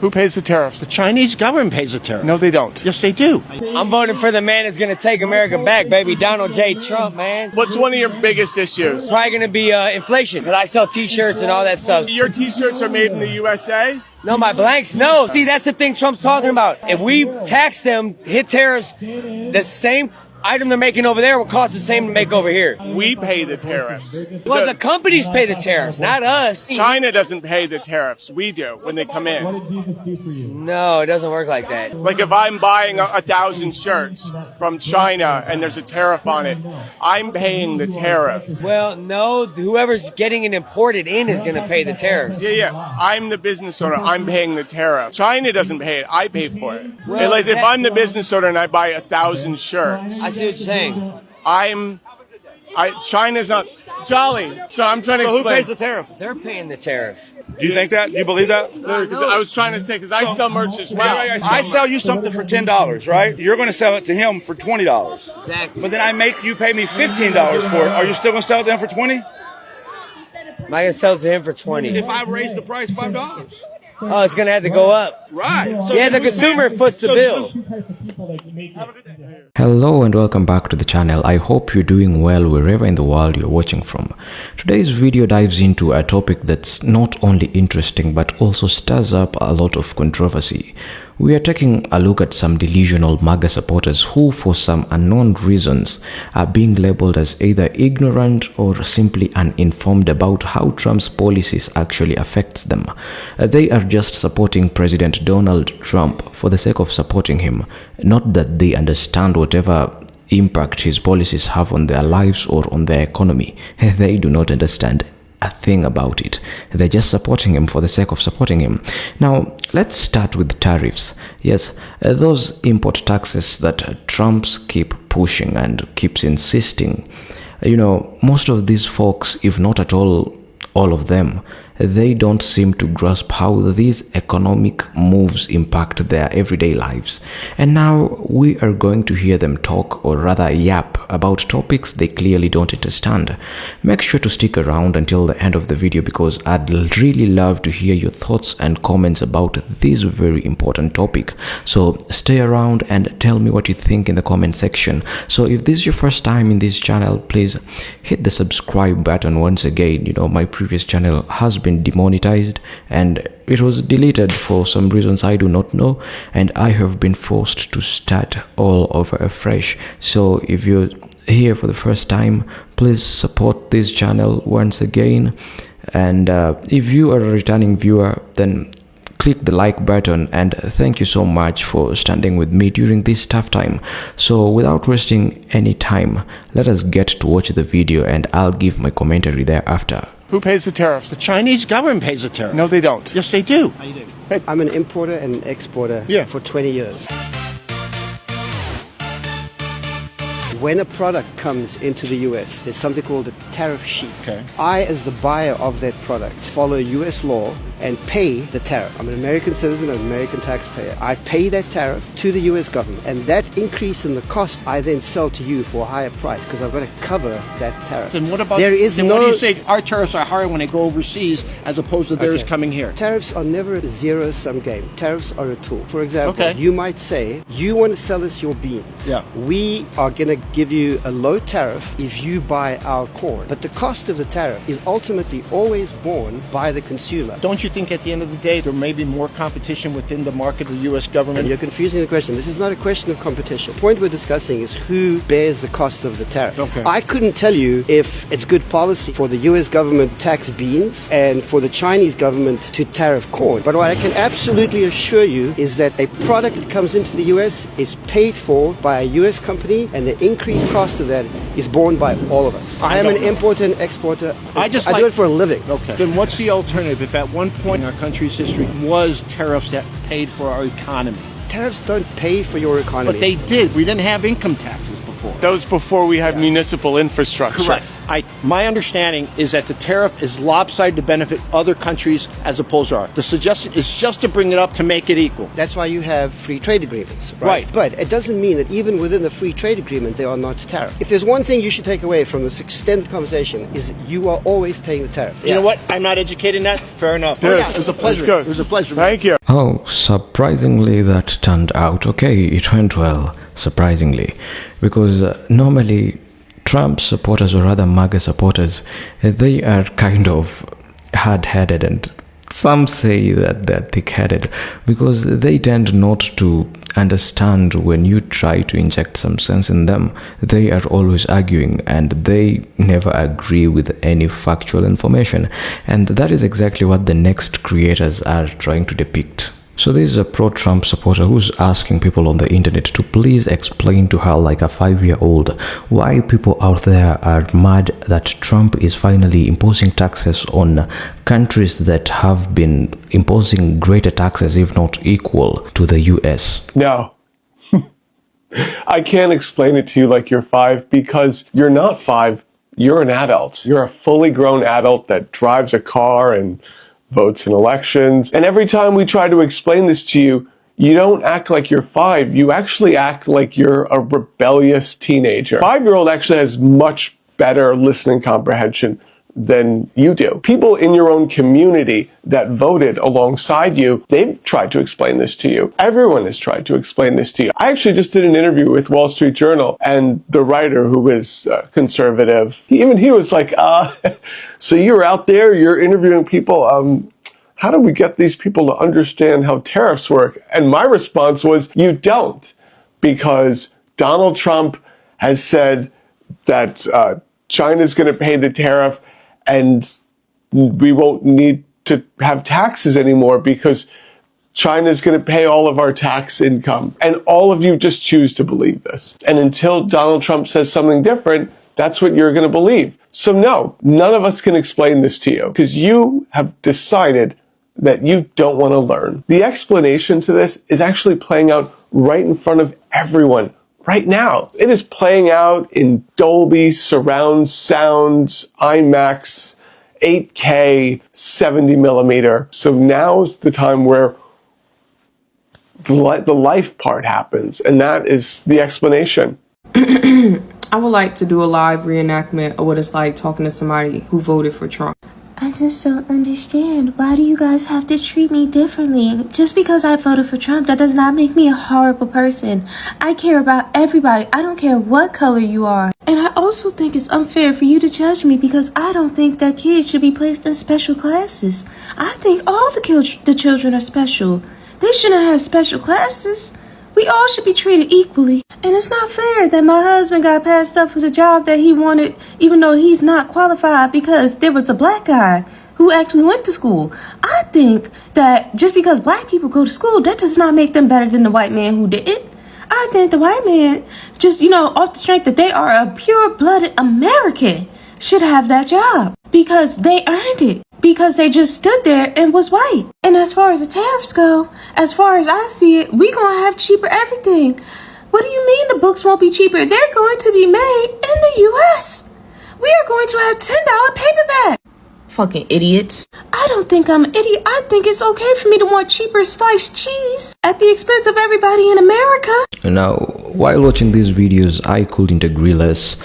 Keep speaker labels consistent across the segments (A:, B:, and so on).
A: Who pays the tariffs?
B: The Chinese government pays the tariff.
A: No, they don't.
B: Yes, they do.
C: I'm voting for the man that's going to take America back, baby. Donald J. Trump, man.
A: What's one of your biggest issues?
C: Probably going to be inflation, because I sell T-shirts and all that stuff.
A: Your T-shirts are made in the USA?
C: No, my blanks, no. See, that's the thing Trump's talking about. If we tax them, hit tariffs, the same item they're making over there will cost the same to make over here.
A: We pay the tariffs.
C: Well, the companies pay the tariffs, not us.
A: China doesn't pay the tariffs. We do when they come in.
C: No, it doesn't work like that.
A: Like if I'm buying 1,000 shirts from China and there's a tariff on it, I'm paying the tariff.
C: Well, no, whoever's getting it imported in is going to pay the tariffs.
A: Yeah. I'm the business owner. I'm paying the tariff. China doesn't pay it. I pay for it.
C: Well,
A: And like if I'm the business owner and I buy 1,000 shirts,
C: I see what you're saying.
A: China's not Jolly. So I'm trying to
D: So who
A: explain.
D: pays the tariff?
C: They're paying the tariff.
D: Do you think that? Do you believe that?
A: Because I was trying to say, because I sell merch as well.
D: I sell you something for $10, right? You're going to sell it to him for $20.
C: Exactly.
D: But then I make you pay me $15 for it. Are you still going to sell it to him for $20?
C: Am I going to sell it to him for 20?
D: If I raise the price $5.
C: Oh, it's going to have to go up.
D: Right. So
C: Yeah, the consumer foots the bill.
E: Hello and welcome back to the channel. I hope you're doing well wherever in the world you're watching from. Today's video dives into a topic that's not only interesting but also stirs up a lot of controversy. We are taking a look at some delusional MAGA supporters who, for some unknown reasons, are being labeled as either ignorant or simply uninformed about how Trump's policies actually affects them. They are just supporting President Donald Trump for the sake of supporting him, not that they understand whatever impact his policies have on their lives or on their economy. They do not understand a thing about it. They're just supporting him for the sake of supporting him. Now, let's start with tariffs. Yes, those import taxes that Trump's keep pushing and keeps insisting. Most of these folks, if not at all of them, they don't seem to grasp how these economic moves impact their everyday lives. And now we are going to hear them talk, or rather yap, about topics they clearly don't understand. Make sure to stick around until the end of the video because I'd really love to hear your thoughts and comments about this very important topic. So stay around and tell me what you think in the comment section. So if this is your first time in this channel, please hit the subscribe button once again. My previous channel has been demonetized and it was deleted for some reasons I do not know, and I have been forced to start all over afresh. So if you're here for the first time, please support this channel once again, and if you are a returning viewer, then click the like button, and thank you so much for standing with me during this tough time. So without wasting any time, let us get to watch the video and I'll give my commentary thereafter.
A: Who pays the tariffs?
B: The Chinese government pays the tariff.
A: No, they don't.
B: Yes, they do.
F: How you doing? I'm an importer and an exporter for 20 years. When a product comes into the US, there's something called a tariff sheet.
A: Okay.
F: I, as the buyer of that product, follow US law and pay the tariff. I'm an American citizen, an American taxpayer. I pay that tariff to the US government, and that increase in the cost I then sell to you for a higher price because I've got to cover that tariff.
B: Then what about
F: there is
B: then
F: no
B: what do you say our tariffs are higher when they go overseas as opposed to theirs coming here?
F: Tariffs are never a zero-sum game. Tariffs are a tool. For example,
B: Okay.
F: you might say, you want to sell us your beans.
B: Yeah.
F: We are going to give you a low tariff if you buy our corn. But the cost of the tariff is ultimately always borne by the consumer.
B: Don't you think at the end of the day there may be more competition within the market of the U.S.
F: And
B: government?
F: you're confusing the question. This is not a question of competition. The point we're discussing is who bears the cost of the tariff.
B: Okay.
F: I couldn't tell you if it's good policy for the U.S. government to tax beans and for the Chinese government to tariff corn. But what I can absolutely assure you is that a product that comes into the U.S. is paid for by a U.S. company, and the increased cost of that is borne by all of us. I am an importer and exporter. I do it for a living.
B: Okay. Then what's the alternative if at one point in our country's history was tariffs that paid for our economy?
F: Tariffs don't pay for your economy.
B: But they did. We didn't have income taxes before.
A: That was before we had municipal infrastructure.
B: Correct. My understanding is that the tariff is lopsided to benefit other countries as opposed to ours. The suggestion is just to bring it up to make it equal.
F: That's why you have free trade agreements,
B: Right.
F: But it doesn't mean that even within the free trade agreement, they are not tariff. If there's one thing you should take away from this extended conversation is that you are always paying the tariff.
B: You know what? I'm not educated in that. Fair enough.
A: Yes,
B: It was a pleasure.
A: that's good.
B: It was a pleasure.
A: Thank you.
E: Oh, surprisingly, that turned out okay. It went well, surprisingly, because normally Trump supporters, or rather MAGA supporters, they are kind of hard-headed, and some say that they're thick-headed because they tend not to understand when you try to inject some sense in them. They are always arguing and they never agree with any factual information, and that is exactly what the next creators are trying to depict. So this is a pro-Trump supporter who's asking people on the internet to please explain to her, like a 5-year-old, why people out there are mad that Trump is finally imposing taxes on countries that have been imposing greater taxes, if not equal, to the US.
A: No. I can't explain it to you like you're 5 because you're not 5. You're an adult. You're a fully grown adult that drives a car and votes in elections. And every time we try to explain this to you, you don't act like you're 5. You actually act like you're a rebellious teenager. 5-year-old actually has much better listening comprehension than you do. People in your own community that voted alongside you, they've tried to explain this to you. Everyone has tried to explain this to you. I actually just did an interview with Wall Street Journal, and the writer, who is conservative, even he was like, so you're out there, you're interviewing people, how do we get these people to understand how tariffs work? And my response was, you don't, because Donald Trump has said that China's going to pay the tariff and we won't need to have taxes anymore because China's going to pay all of our tax income. And all of you just choose to believe this. And until Donald Trump says something different, that's what you're going to believe. So no, none of us can explain this to you because you have decided that you don't want to learn. The explanation to this is actually playing out right in front of everyone right now. It is playing out in Dolby surround sound, IMAX, 8K, 70 millimeter. So now's the time where the life part happens, and that is the explanation.
G: I would like to do a live reenactment of what it's like talking to somebody who voted for Trump.
H: I just don't understand. Why do you guys have to treat me differently? Just because I voted for Trump, that does not make me a horrible person. I care about everybody. I don't care what color you are. And I also think it's unfair for you to judge me because I don't think that kids should be placed in special classes. I think all the children are special. They shouldn't have special classes. We all should be treated equally. And it's not fair that my husband got passed up for the job that he wanted, even though he's not qualified because there was a black guy who actually went to school. I think that just because black people go to school, that does not make them better than the white man who didn't. I think the white man, just, off the strength that they are a pure-blooded American, should have that job because they earned it. Because they just stood there and was white. And as far as the tariffs go, as far as I see it, we gonna have cheaper everything. What do you mean the books won't be cheaper? They're going to be made in the U.S. We are going to have $10 paperback.
G: Fucking idiots.
H: I don't think I'm an idiot. I think it's okay for me to want cheaper sliced cheese at the expense of everybody in America.
E: Now, while watching these videos, I couldn't agree less.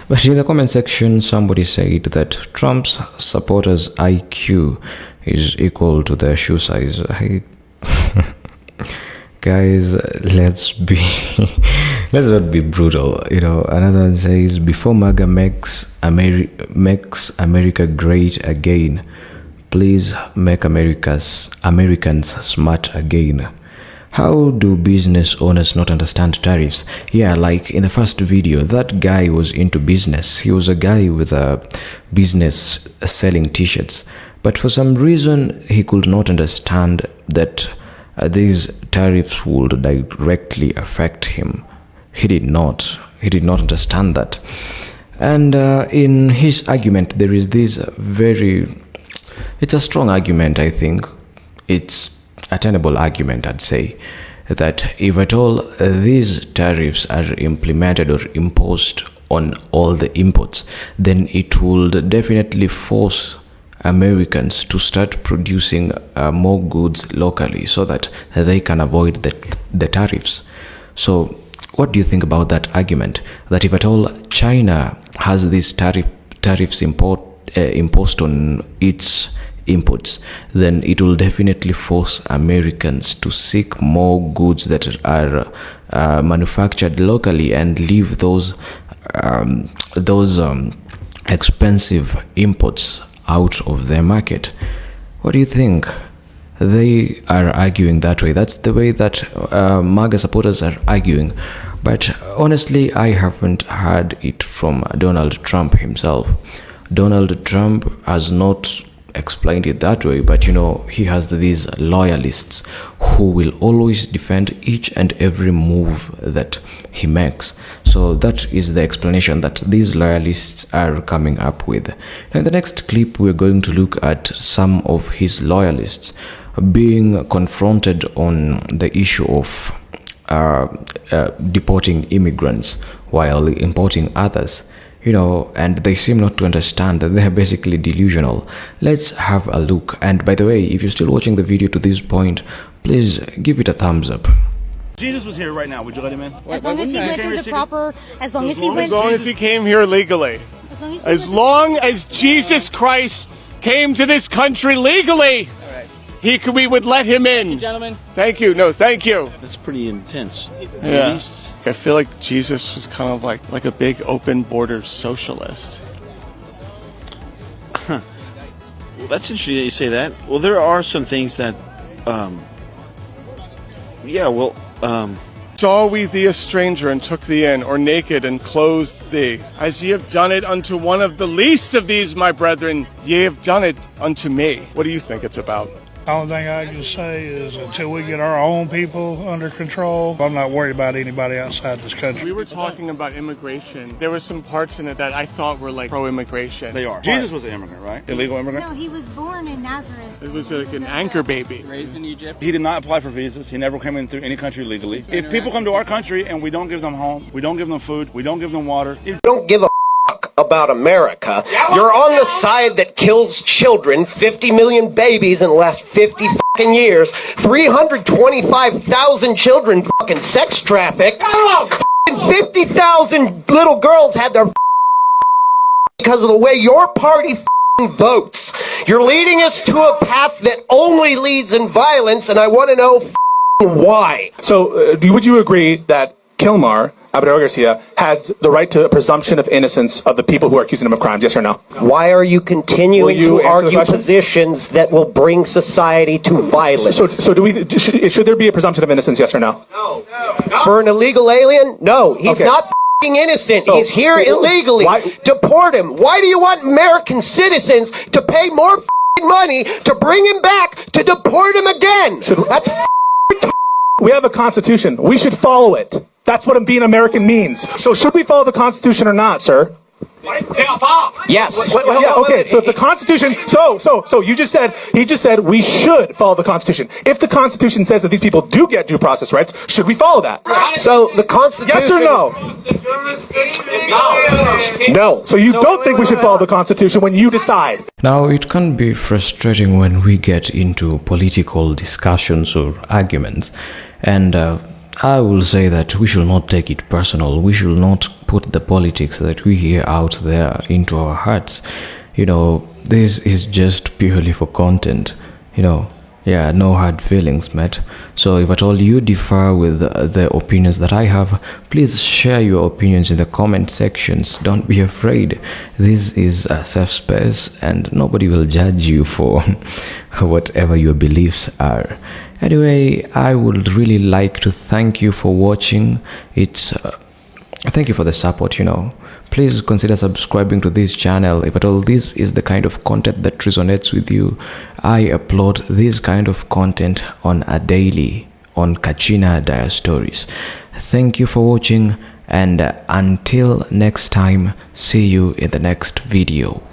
E: But in the comment section, somebody said that Trump's supporters' IQ is equal to their shoe size. Guys, let's not be brutal. Another one says, before MAGA makes America great again, please make Americans smart again. How do business owners not understand tariffs? Yeah, like in the first video, that guy was into business. He was a guy with a business selling t-shirts. But for some reason, he could not understand that these tariffs would directly affect him. He did not understand that. And in his argument, there is this it's a strong argument, I think. It's a tenable argument, I'd say, that if at all these tariffs are implemented or imposed on all the imports, then it would definitely force Americans to start producing more goods locally so that they can avoid the tariffs. So what do you think about that argument, that if at all China has these tariffs imposed on its inputs, then it will definitely force Americans to seek more goods that are manufactured locally and leave those expensive imports out of their market? What do you think? They are arguing that way. That's the way that MAGA supporters are arguing. But honestly, I haven't heard it from Donald Trump himself. Donald Trump has not explained it that way, but you know, he has these loyalists who will always defend each and every move that he makes. So that is the explanation that these loyalists are coming up with. Now in the next clip, we're going to look at some of his loyalists being confronted on the issue of deporting immigrants while importing others. You know, and they seem not to understand that they're basically delusional. Let's have a look. And by the way, if you're still watching the video to this point, please give it a thumbs up.
D: Jesus was here right now. Would you let him in?
I: As long as he went through the proper, as long as he
A: came here legally. As long as Jesus Christ came to this country legally, we would let him in.
B: Thank you, gentlemen.
A: Thank you. No, thank you.
B: That's pretty intense.
A: Yeah. I feel like Jesus was kind of like a big open border socialist.
B: Well, that's interesting that you say that. Well, there are some things that,
A: Saw we thee a stranger and took thee in, or naked and clothed thee, as ye have done it unto one of the least of these, my brethren, ye have done it unto me. What do you think it's about?
J: The only thing I can say is until we get our own people under control, I'm not worried about anybody outside this country.
A: We were talking about immigration. There were some parts in it that I thought were like pro-immigration.
D: They are. Jesus was an immigrant, right? Illegal immigrant?
I: No, he was born in Nazareth.
A: It was like an anchor baby.
B: Raised in Egypt.
D: He did not apply for visas. He never came in through any country legally. If people come to our country and we don't give them home, we don't give them food, we don't give them water.
K: Don't give a about America. You're on the side that kills children, 50 million babies in the last 50 fucking years, 325,000 children fucking sex trafficked, 50,000 little girls had their because of the way your party votes. You're leading us to a path that only leads in violence, and I want to know why.
L: So, would you agree that Kilmar Abreu Garcia has the right to a presumption of innocence of the people who are accusing him of crimes, yes or no?
K: Why are you continuing to argue positions that will bring society to violence?
L: So should there be a presumption of innocence, yes or no?
K: No. For an illegal alien? No. He's not f***ing innocent. He's here illegally. Deport him. Why do you want American citizens to pay more f***ing money to bring him back to deport him again? That's
L: we have a constitution. We should follow it. That's what being American means. So should we follow the Constitution or not, sir?
K: Yes.
L: Okay, so if the Constitution, so he just said we should follow the Constitution. If the Constitution says that these people do get due process rights, should we follow that?
K: So the Constitution...
L: Yes or no?
K: No.
L: So you don't think we should follow the Constitution when you decide?
E: Now, it can be frustrating when we get into political discussions or arguments, and I will say that we should not take it personal. We should not put the politics that we hear out there into our hearts. You know, this is just purely for content. You know, yeah, no hard feelings, mate. So if at all you differ with the opinions that I have, please share your opinions in the comment sections. Don't be afraid. This is a safe space and nobody will judge you for whatever your beliefs are. Anyway, I would really like to thank you for watching. Thank you for the support, you know. Please consider subscribing to this channel. If at all this is the kind of content that resonates with you, I upload this kind of content on a daily on Kachina Dire Stories. Thank you for watching, and until next time, see you in the next video.